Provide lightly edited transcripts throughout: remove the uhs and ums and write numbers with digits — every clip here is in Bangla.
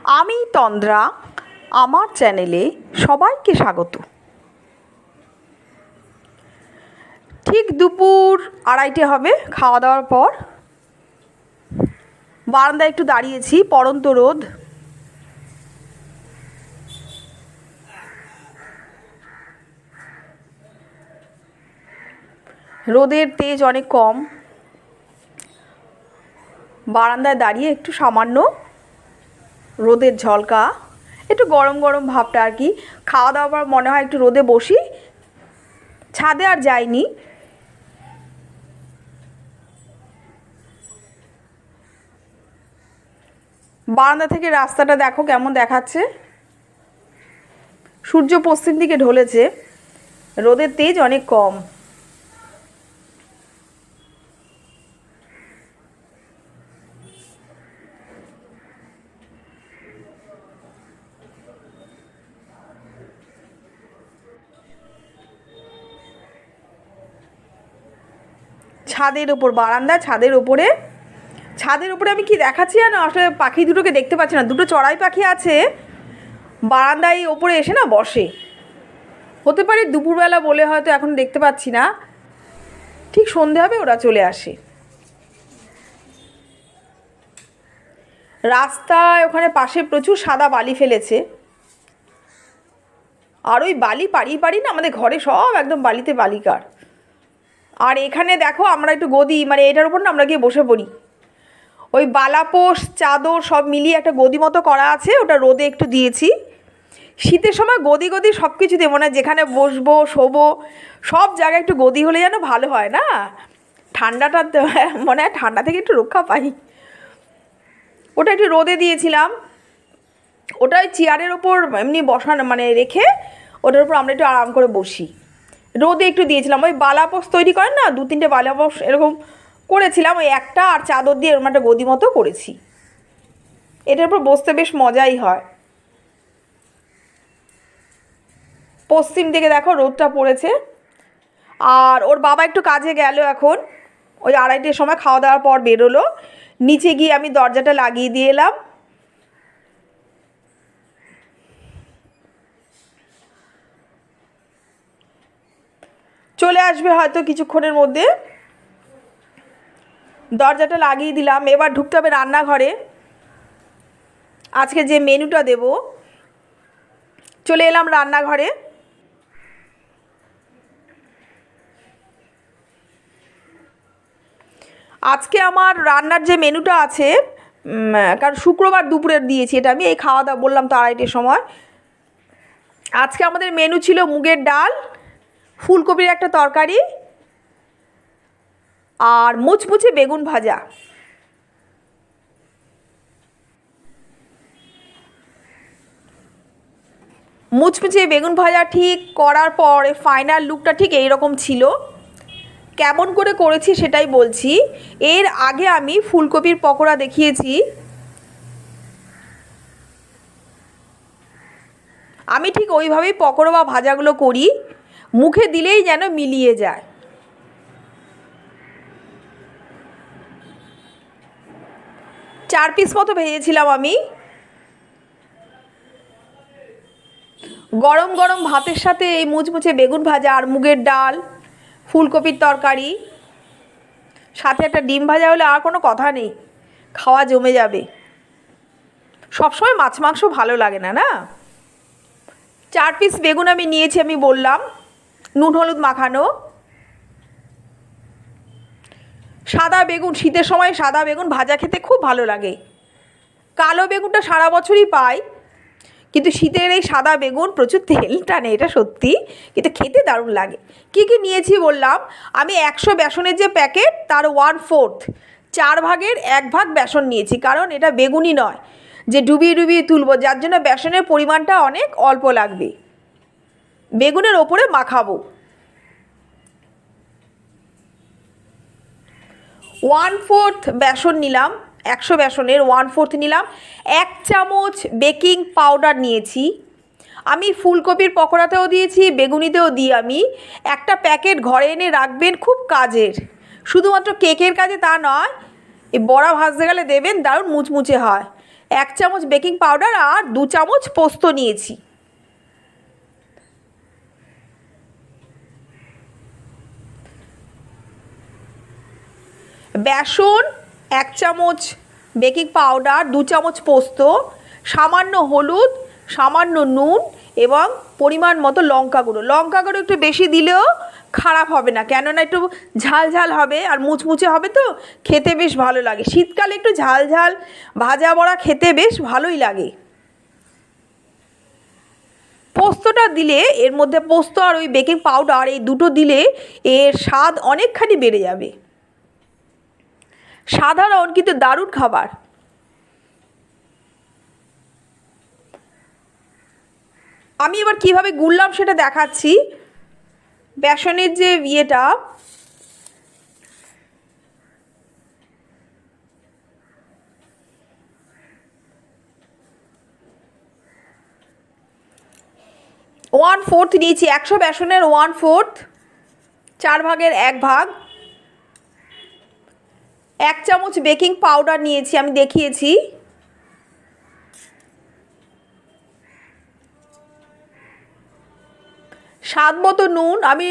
আমি তন্দ্রা, আমার চ্যানেলে সবাইকে স্বাগত। ঠিক দুপুর 2:30 হবে খাওয়া দাওয়ার পর। বারান্দায় একটু দাঁড়িয়েছি, পড়ন্ত রোদ। রোদের তেজ অনেক কম। বারান্দায় দাঁড়িয়ে একটু সামান্য রোদের ঝলকা, একটু গরম গরম ভাবটা আর কি। খাওয়া দাওয়ার পর মনে হয় একটু রোদে বসি। ছাদে আর যাইনি। বারান্দা থেকে রাস্তাটা দেখো কেমন দেখাচ্ছে। সূর্য পশ্চিম দিকে ঢলেছে, রোদের তেজ অনেক কম। ছাদের ওপর বারান্দা, ছাদের ওপরে আমি কি দেখাচ্ছি জানো, আসলে পাখি দুটোকে দেখতে পাচ্ছি না। দুটো চড়াই পাখি আছে বারান্দায়, ওপরে এসে না বসে। হতে পারে দুপুরবেলা বলে হয়তো এখন দেখতে পাচ্ছি না, ঠিক সন্ধে হবে ওরা চলে আসে। রাস্তায় ওখানে পাশে প্রচুর সাদা বালি ফেলেছে, আর ওই বালি পাড়ি না আমাদের ঘরে সব একদম বালিতে বালিকার। আর এখানে দেখো আমরা একটু গদি, মানে এটার উপর না আমরা গিয়ে বসে পড়ি। ওই বালাপোষ চাদর সব মিলিয়ে একটা গদি মতো করা আছে, ওটা রোদে একটু দিয়েছি। শীতের সময় গদি সব কিছু দেবো না, যেখানে বসবো শোবো সব জায়গায় একটু গদি হলে যেন ভালো হয় না, ঠান্ডাটা মনে হয় ঠান্ডা থেকে একটু রক্ষা পাই। ওটা একটু রোদে দিয়েছিলাম। ওটা ওই চেয়ারের ওপর এমনি বসানো মানে রেখে ওটার উপর আমরা একটু আরাম করে বসি। রোদে একটু দিয়েছিলাম, ওই বালাপোষ তৈরি করেন না, 2-3টে বালাপোষ এরকম করেছিলাম, ওই একটা আর চাদর দিয়ে এরকম একটা গদি মতো করেছি। এটার উপর বসতে বেশ মজাই হয়। পশ্চিম দিকে দেখো রোদটা পড়েছে। আর ওর বাবা একটু কাজে গেল এখন, ওই 2:30টার সময় খাওয়া দাওয়ার পর বেরোলো। নিচে গিয়ে আমি দরজাটা লাগিয়ে দিয়ে এলাম। চলে আসবে হয়তো কিছুক্ষণের মধ্যে। দরজাটা লাগিয়ে দিলাম, এবার ঢুকতে হবে রান্নাঘরে। আজকে যে মেনুটা দেব, চলে এলাম রান্নাঘরে। আজকে আমার রান্নার যে মেনুটা আছে, কারণ শুক্রবার দুপুরের দিয়েছি এটা আমি, এই খাওয়া দাওয়া বললাম তো 2:30টার সময়। আজকে আমাদের মেনু ছিল মুগের ডাল, ফুলকপির একটা তরকারি আর মুচমুচে বেগুন ভাজা। মুচমুচে বেগুন ভাজা ঠিক করার পর ফাইনাল লুকটা ঠিক এইরকম ছিল। কেমন করে করেছি সেটাই বলছি। এর আগে আমি ফুলকপির পকোড়া দেখিয়েছি। আমি ঠিক ওইভাবেই পকোড়া বা ভাজাগুলো করি, মুখে দিলেই যেন মিলিয়ে যায়। চার পিস মতো ভেজেছিলাম আমি। গরম গরম ভাতের সাথে এই মুচমুচে বেগুন ভাজা আর মুগের ডাল, ফুলকপির তরকারি, সাথে একটা ডিম ভাজা হলে আর কোনো কথা নেই, খাওয়া জমে যাবে। সবসময় মাছ মাংস ভালো লাগে না, না? 4 পিস বেগুন আমি নিয়েছি, আমি বললাম, নুন হলুদ মাখানো। সাদা বেগুন, শীতের সময় সাদা বেগুন ভাজা খেতে খুব ভালো লাগে। কালো বেগুনটা সারা বছরই পাই, কিন্তু শীতের এই সাদা বেগুন প্রচুর তেল টানে, এটা সত্যি, কিন্তু খেতে দারুণ লাগে। কী কী নিয়েছি বললাম, আমি 100 বেসনের যে প্যাকেট তার 1/4, 4 ভাগের 1 ভাগ বেসন নিয়েছি, কারণ এটা বেগুনই নয় যে ডুবিয়ে তুলবো, যার জন্য বেসনের পরিমাণটা অনেক অল্প লাগবে, বেগুনের ওপরে মাখাবো। 1/4 বেসন নিলাম, 100 বেসনের 1/4 নিলাম। 1 চামচ বেকিং পাউডার নিয়েছি। আমি ফুলকপির পকোড়াতেও দিয়েছি, বেগুনিতেও দিই আমি। একটা প্যাকেট ঘরে এনে রাখবেন, খুব কাজের, শুধুমাত্র কেকের কাজে তা নয়, এই বড়া ভাজতে গেলে দেবেন, দারুণ মুচমুচে হয়। 1 চামচ বেকিং পাউডার আর 2 চামচ পোস্ত নিয়েছি। বেসন 1 চামচ, বেকিং পাউডার 2 চামচ, পোস্ত, সামান্য হলুদ, সামান্য নুন এবং পরিমাণ মতো লঙ্কা গুঁড়ো। লঙ্কা গুঁড়ো একটু বেশি দিলেও খারাপ হবে না, কেননা একটু ঝাল ঝাল হবে আর মুচমুচে হবে, তো খেতে বেশ ভালো লাগে। শীতকালে একটু ঝাল ঝাল ভাজা বড়া খেতে বেশ ভালোই লাগে। পোস্তটা দিলে, এর মধ্যে পোস্ত আর ওই বেকিং পাউডার এই দুটো দিলে এর স্বাদ অনেকখানি বেড়ে যাবে। সাধারণ কিন্তু দারুণ খাবার। আমি এবার কিভাবে গুললাম সেটা দেখাচ্ছি। বেসনের যে ইয়েটা, ওয়ান ফোর্থ নিয়েছি, 100 বেসনের 1/4, 4 ভাগের 1 ভাগ। 1 চামচ বেকিং পাউডার নিয়েছি, আমি দেখিয়েছি। স্বাদ মতো নুন, আমি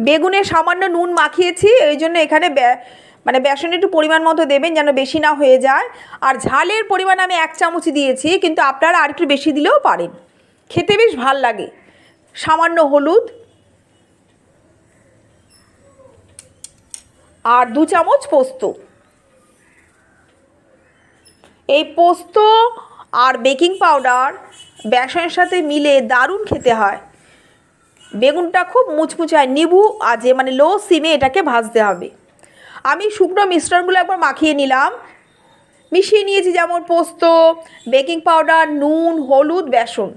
বেগুনে সামান্য নুন মাখিয়েছি, এই জন্য এখানে মানে বেসন একটু পরিমাণ মতো দেবেন যেন বেশি না হয়ে যায়। আর ঝালের পরিমাণ আমি 1 চামচ দিয়েছি, কিন্তু আপনারা আর একটু বেশি দিলেও পারেন, খেতে বেশ ভাল লাগে। সামান্য হলুদ আর 2 চামচ পোস্ত। এই পোস্ত আর বেকিং পাউডার বেসনের সাথে মিলে দারুণ খেতে হয়। বেগুনটা খুব মুচমুচে হয়, নিবু আজে মানে লো সিমে এটাকে ভাজতে হবে। আমি শুকনো মিশ্রণগুলো একবার মাখিয়ে নিলাম, মিশিয়ে নিয়েছি, যেমন পোস্ত, বেকিং পাউডার, নুন, হলুদ, বেসন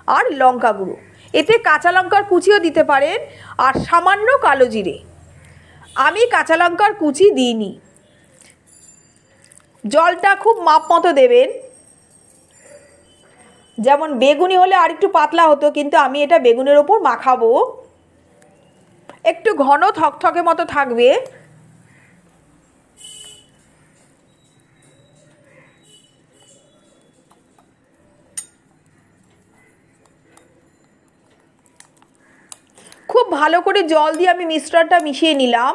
আর লঙ্কা গুঁড়ো। এতে কাঁচা লঙ্কার কুচিও দিতে পারেন আর সামান্য কালো জিরে। আমি কাঁচা লঙ্কার কুচি দিইনি। জলটা খুব মাপ মতো দেবেন, যেমন বেগুনি হলে আর একটু পাতলা হতো, কিন্তু আমি এটা বেগুনের ওপর মাখাবো, একটু ঘন থকথকে মতো থাকবে। খুব ভালো করে জল দিয়ে আমি মিশ্রণটা মিশিয়ে নিলাম।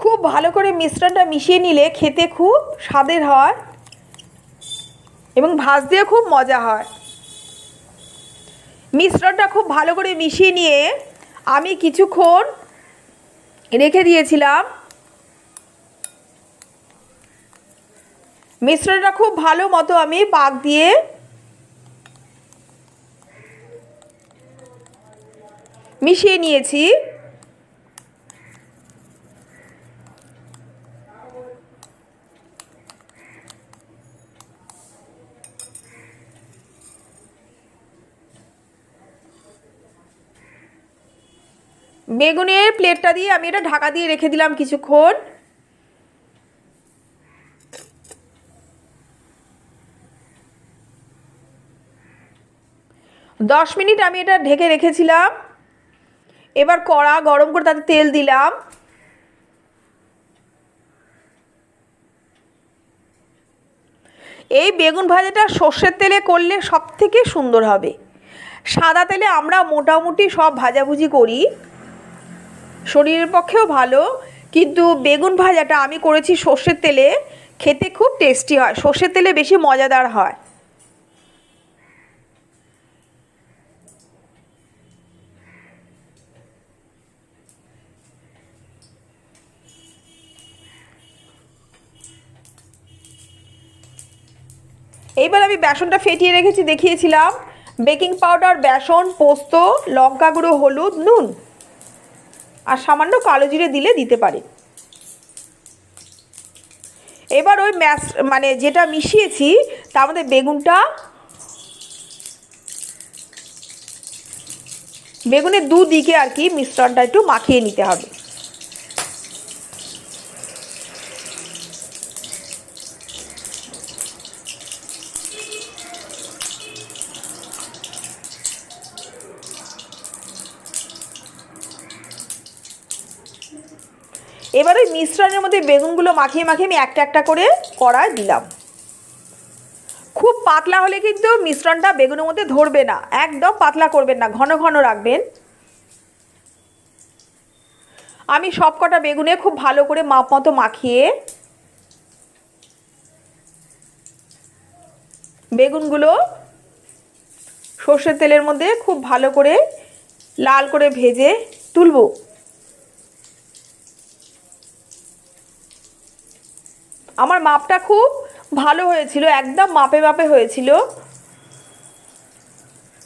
খুব ভালো করে মিশ্রণটা মিশিয়ে নিলে খেতে খুব স্বাদের হয় এবং ভাজতেও খুব মজা হয়। মিশ্রণটা খুব ভালো করে মিশিয়ে নিয়ে আমি কিছুক্ষণ রেখে দিয়েছিলাম। মিশ্রণটা খুব ভালো মতো আমি পাক দিয়ে মিশিয়ে নিয়েছি। বেগুনের প্লেটটা দিয়ে আমি এটা ঢাকা দিয়ে রেখে দিলাম কিছুক্ষণ। দশ মিনিট আমি এটা ঢেকে রেখেছিলাম। এবার কড়া গরম করে তাতে তেল দিলাম। এই বেগুন ভাজাটা সর্ষের তেলে করলে সব থেকে সুন্দর হবে। সাদা তেলে আমরা মোটামুটি সব ভাজাভুজি করি, শরীরের পক্ষেও ভালো, কিন্তু বেগুন ভাজাটা আমি করেছি সর্ষের তেলে, খেতে খুব টেস্টি হয়, সর্ষের তেলে বেশি মজাদার হয়। এইবার আমি বেসনটা ফেটিয়ে রেখেছি, দেখিয়েছিলাম। বেকিং পাউডার, বেসন, পোস্ত, লঙ্কা গুঁড়ো, হলুদ, নুন আর সামান্য কালো জিরে দিলে দিতে পারে। এবার ওই মানে যেটা মিশিয়েছি তার মধ্যে বেগুনের দুদিকে আর কি মিশ্রণটা একটু মাখিয়ে নিতে হবে। এবার ওই মিশ্রণের মধ্যে বেগুনগুলো মাখিয়ে মাখিয়ে আমি একটা একটা করে কড়ায় দিলাম। খুব পাতলা হলে কিন্তু মিশ্রণটা বেগুনের মধ্যে ধরবে না, একদম পাতলা করবেন না, ঘন ঘন রাখবেন। আমি সব কটা বেগুনে খুব ভালো করে মাপ মতো মাখিয়ে বেগুনগুলো সর্ষের তেলের মধ্যে খুব ভালো করে লাল করে ভেজে তুলব। আমার মাপটা খুব ভালো হয়েছিল, একদম মাপে মাপে হয়েছিল।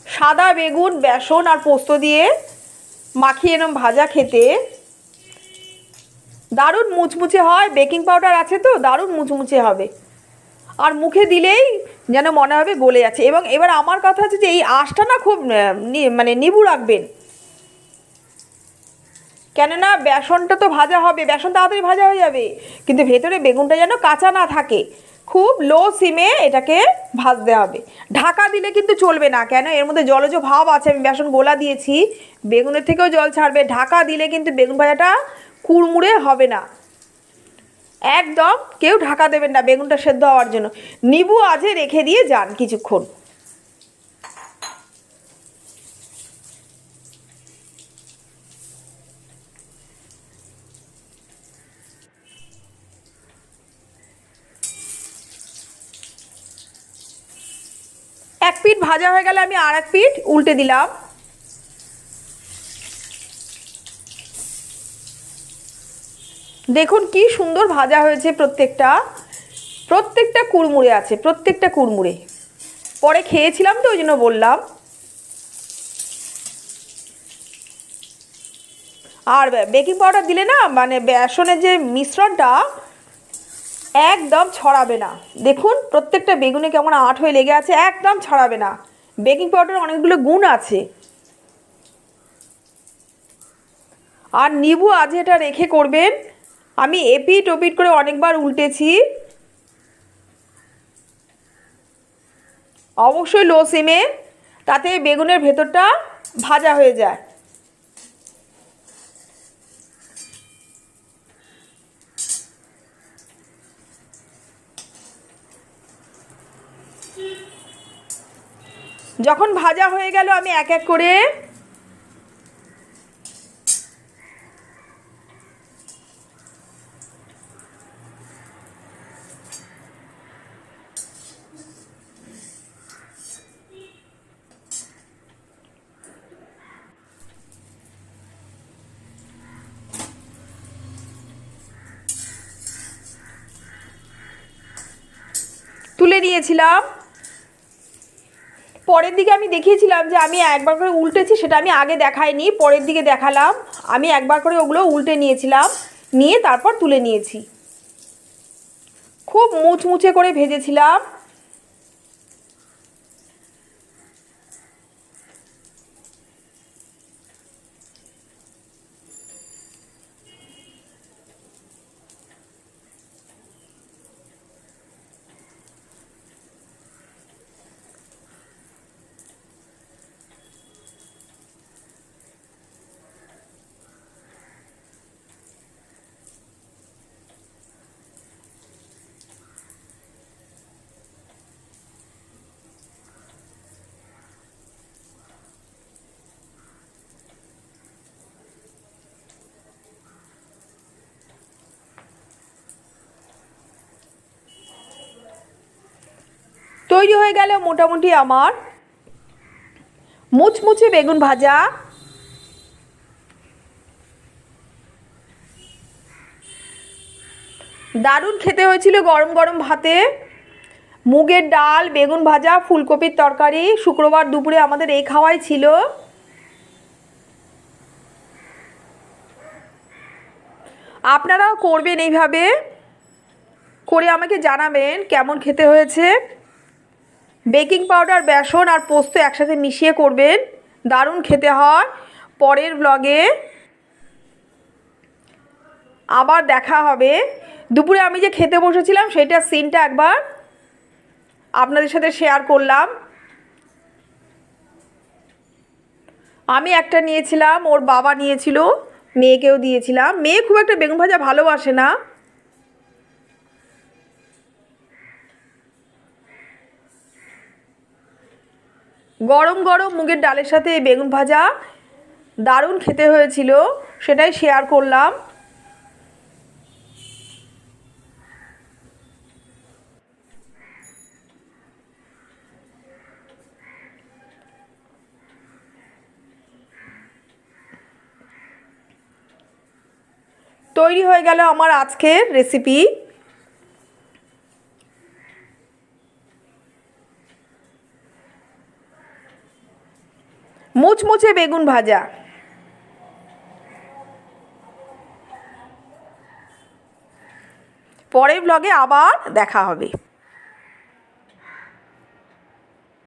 সাদা বেগুন বেসন আর পোস্ত দিয়ে মাখিয়ে এরম ভাজা খেতে দারুণ মুচমুচে হয়। বেকিং পাউডার আছে তো দারুণ মুচমুচে হবে, আর মুখে দিলেই যেন মনে হবে গলে যাচ্ছে। এবং এবার আমার কথা হচ্ছে যে এই আঁশটা না খুব মানে নিবু রাখবেন, কেননা বেসনটা তো ভাজা হবে, বেসন তাড়াতাড়ি ভাজা হয়ে যাবে, কিন্তু ভেতরে বেগুনটা যেন কাঁচা না থাকে। খুব লো সিমে এটাকে ভাজতে হবে। ঢাকা দিলে কিন্তু চলবে না, কেন এর মধ্যে জলজ ভাব আছে, আমি বেসন গোলা দিয়েছি, বেগুনের থেকেও জল ছাড়বে। ঢাকা দিলে কিন্তু বেগুন ভাজাটা কুড়মুড়ে হবে না। একদম কেউ ঢাকা দেবেন না বেগুনটা সেদ্ধ হওয়ার জন্য। নিবু আজে রেখে দিয়ে যান কিছুক্ষণ। এক পিঠ ভাজা হয়ে গেলে আমি আর এক পিঠ উল্টে দিলাম। দেখুন কি সুন্দর ভাজা হয়েছে, প্রত্যেকটা কুড়মুড়ে আছে, প্রত্যেকটা কুড়মুড়ে। পরে খেয়েছিলাম তো ওই জন্য বললাম। আর বেকিং পাউডার দিলে না মানে বেসনের যে মিশ্রণটা একদম ছড়াবে না। দেখুন প্রত্যেকটা বেগুনে কেমন আঁট হয়ে লেগে আছে, একদম ছড়াবে না। বেকিং পাউডার অনেকগুলো গুণ আছে। আর নিবু আজ এটা রেখে করবেন। আমি এপিট ওপিট করে অনেকবার উল্টেছি, অবশ্যই লো সিমে, তাতে বেগুনের ভেতরটা ভাজা হয়ে যায়। যখন ভাজা হয়ে গেল আমি এক এক করে তুলে নিয়েছিলাম। পরের দিকে আমি দেখিয়েছিলাম যে আমি একবার করে উল্টেছি, সেটা আমি আগে দেখাইনি, পরের দিকে দেখালাম। আমি একবার করে ওগুলো উল্টে নিয়েছিলাম, নিয়ে তারপর তুলে নিয়েছি। খুব মুচমুচে করে ভেজেছিলাম। তৈরি হয়ে গেল মোটামুটি আমার মুচমুচে বেগুন ভাজা। দারুণ খেতে হয়েছিল গরম গরম ভাতে। মুগের ডাল, বেগুন ভাজা, ফুলকপির তরকারি। শুক্রবার দুপুরে আমাদের এই খাওয়াই ছিল। আপনারাও করবেন এইভাবে করে, আমাকে জানাবেন কেমন খেতে হয়েছে। বেকিং পাউডার, বেসন আর পোস্ত একসাথে মিশিয়ে করবেন, দারুণ খেতে হয়। পরের ব্লগে আবার দেখা হবে। দুপুরে আমি যে খেতে বসেছিলাম সেটার সিনটা একবার আপনাদের সাথে শেয়ার করলাম। আমি একটা নিয়েছিলাম, ওর বাবা নিয়েছিল, মেয়েকেও দিয়েছিলাম। মেয়ে খুব একটা বেগুন ভাজা ভালোবাসে না। গরম গরম মুগের ডালের সাথে এই বেগুন ভাজা দারুণ খেতে হয়েছিল, সেটাই শেয়ার করলাম। তৈরি হয়ে গেল আমার আজকের রেসিপি। মুচমুচে বেগুন ভাজা। পরের ব্লগে আবার দেখা হবে।